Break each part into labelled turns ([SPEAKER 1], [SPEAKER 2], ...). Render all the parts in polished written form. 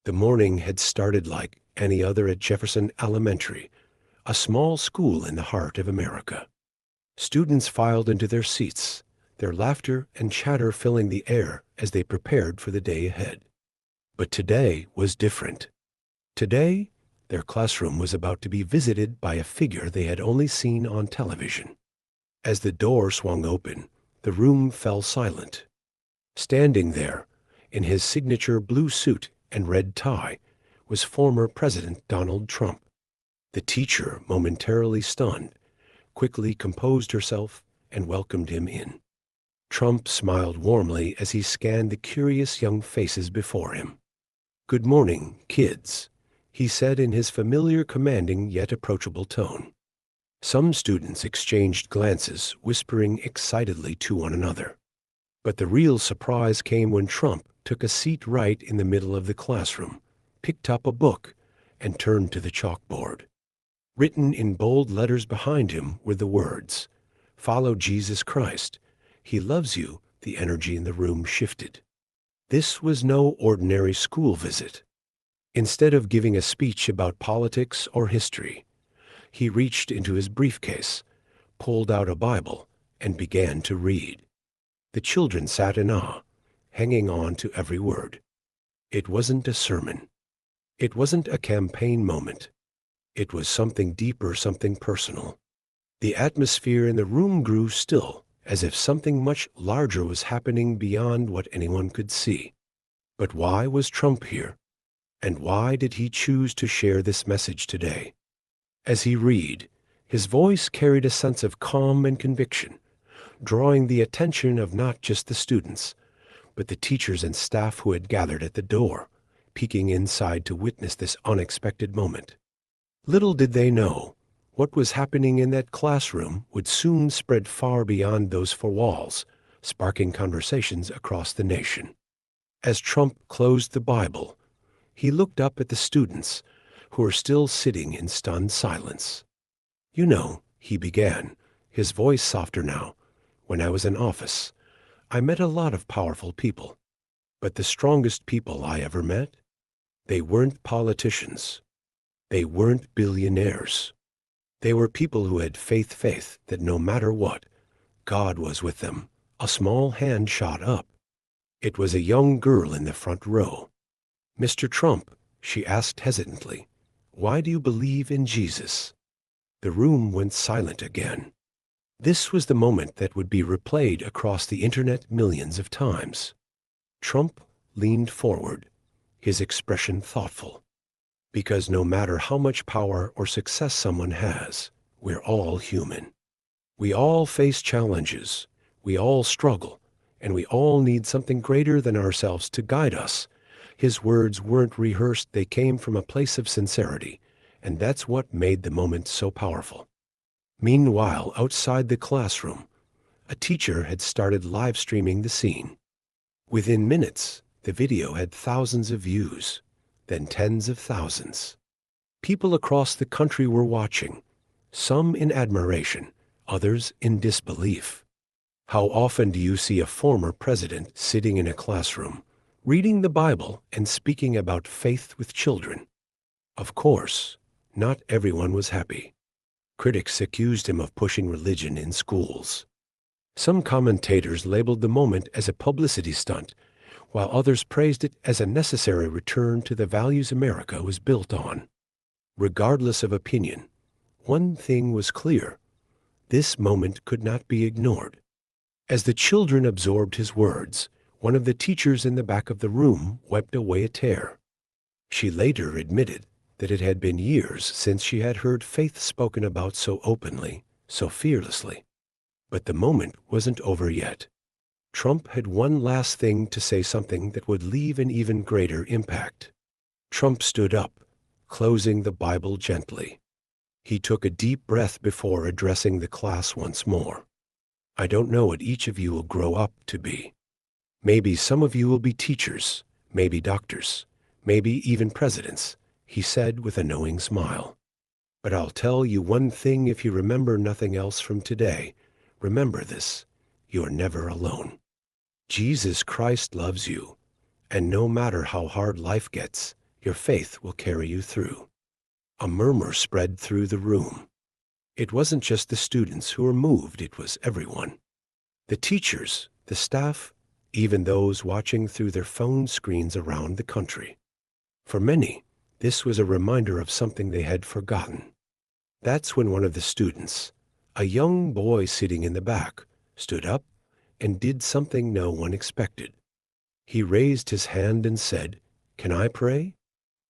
[SPEAKER 1] The morning had started like any other at Jefferson Elementary, a small school in the heart of America. Students filed into their seats, their laughter and chatter filling the air as they prepared for the day ahead. But today was different. Today, their classroom was about to be visited by a figure they had only seen on television. As the door swung open, the room fell silent. Standing there, in his signature blue suit and red tie, was former President Donald Trump. The teacher, momentarily stunned, quickly composed herself and welcomed him in. Trump smiled warmly as he scanned the curious young faces before him. "Good morning, kids," he said in his familiar, commanding yet approachable tone. Some students exchanged glances, whispering excitedly to one another. But the real surprise came when Trump took a seat right in the middle of the classroom, picked up a book, and turned to the chalkboard. Written in bold letters behind him were the words, "Follow Jesus Christ. He loves you." The energy in the room shifted. This was no ordinary school visit. Instead of giving a speech about politics or history, he reached into his briefcase, pulled out a Bible, and began to read. The children sat in awe, hanging on to every word. It wasn't a sermon. It wasn't a campaign moment. It was something deeper, something personal. The atmosphere in the room grew still, as if something much larger was happening beyond what anyone could see. But why was Trump here? And why did he choose to share this message today? As he read, his voice carried a sense of calm and conviction, drawing the attention of not just the students, but the teachers and staff who had gathered at the door, peeking inside to witness this unexpected moment. Little did they know, what was happening in that classroom would soon spread far beyond those four walls, sparking conversations across the nation. As Trump closed the Bible, he looked up at the students, who were still sitting in stunned silence. "You know," he began, his voice softer now, "when I was in office, I met a lot of powerful people. But the strongest people I ever met, they weren't politicians. They weren't billionaires. They were people who had faith that no matter what, God was with them." A small hand shot up. It was a young girl in the front row. "Mr. Trump," she asked hesitantly, "why do you believe in Jesus?" The room went silent again. This was the moment that would be replayed across the internet millions of times. Trump leaned forward, his expression thoughtful. Because no matter how much power or success someone has, we're all human. We all face challenges, we all struggle, and we all need something greater than ourselves to guide us. His words weren't rehearsed, they came from a place of sincerity, and that's what made the moment so powerful. Meanwhile, outside the classroom, a teacher had started live streaming the scene. Within minutes, the video had thousands of views, then tens of thousands. People across the country were watching, some in admiration, others in disbelief. How often do you see a former president sitting in a classroom, reading the Bible and speaking about faith with children? Of course, not everyone was happy. Critics accused him of pushing religion in schools. Some commentators labeled the moment as a publicity stunt, while others praised it as a necessary return to the values America was built on. Regardless of opinion, one thing was clear: this moment could not be ignored. As the children absorbed his words, one of the teachers in the back of the room wiped away a tear. She later admitted that it had been years since she had heard faith spoken about so openly, so fearlessly. But the moment wasn't over yet. Trump had one last thing to say, something that would leave an even greater impact. Trump stood up, closing the Bible gently. He took a deep breath before addressing the class once more. "I don't know what each of you will grow up to be. Maybe some of you will be teachers, maybe doctors, maybe even presidents," he said with a knowing smile. "But I'll tell you one thing, if you remember nothing else from today, remember this: you're never alone. Jesus Christ loves you, and no matter how hard life gets, Your faith will carry you through." A murmur spread through the room. It wasn't just the students who were moved, it was everyone. The teachers, the staff, even those watching through their phone screens around the country. For many, this was a reminder of something they had forgotten. That's when one of the students, a young boy sitting in the back, stood up and did something no one expected. He raised his hand and said, "Can I pray?"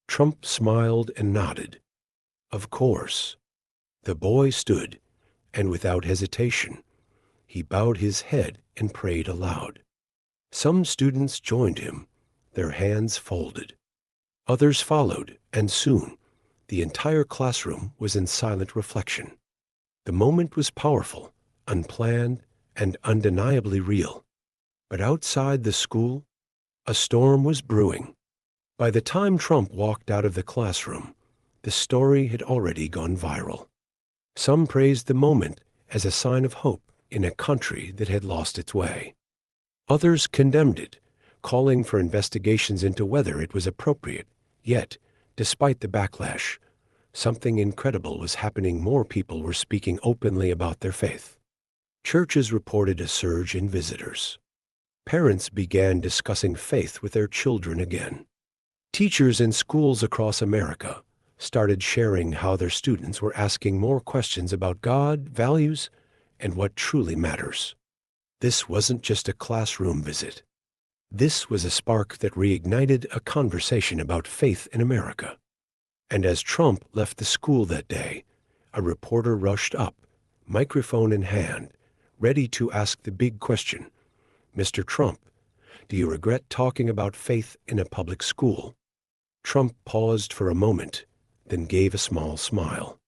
[SPEAKER 1] Trump smiled and nodded. Of course. The boy stood, and without hesitation, he bowed his head and prayed aloud. Some students joined him, their hands folded. Others followed, and soon the entire classroom was in silent reflection. The moment was powerful, unplanned, and undeniably real. But outside the school, a storm was brewing. By the time Trump walked out of the classroom, the story had already gone viral. Some praised the moment as a sign of hope in a country that had lost its way. Others condemned it, calling for investigations into whether it was appropriate. Yet, despite the backlash, something incredible was happening. More people were speaking openly about their faith. Churches reported a surge in visitors. Parents began discussing faith with their children again. Teachers in schools across America started sharing how their students were asking more questions about God, values, and what truly matters. This wasn't just a classroom visit. This was a spark that reignited a conversation about faith in America. And as Trump left the school that day, a reporter rushed up, microphone in hand, ready to ask the big question, "Mr. Trump, do you regret talking about faith in a public school?" Trump paused for a moment, then gave a small smile.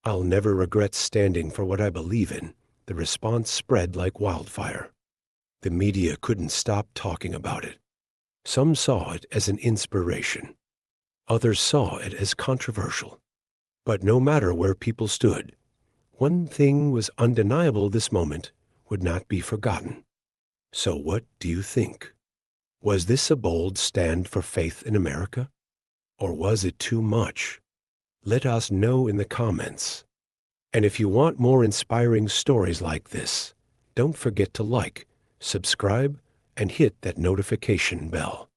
[SPEAKER 1] "I'll never regret standing for what I believe in." The response spread like wildfire. The media couldn't stop talking about it. Some saw it as an inspiration. Others saw it as controversial. But no matter where people stood, one thing was undeniable: this moment would not be forgotten. So what do you think? Was this a bold stand for faith in America? Or was it too much? Let us know in the comments. And if you want more inspiring stories like this, don't forget to like, subscribe, and hit that notification bell.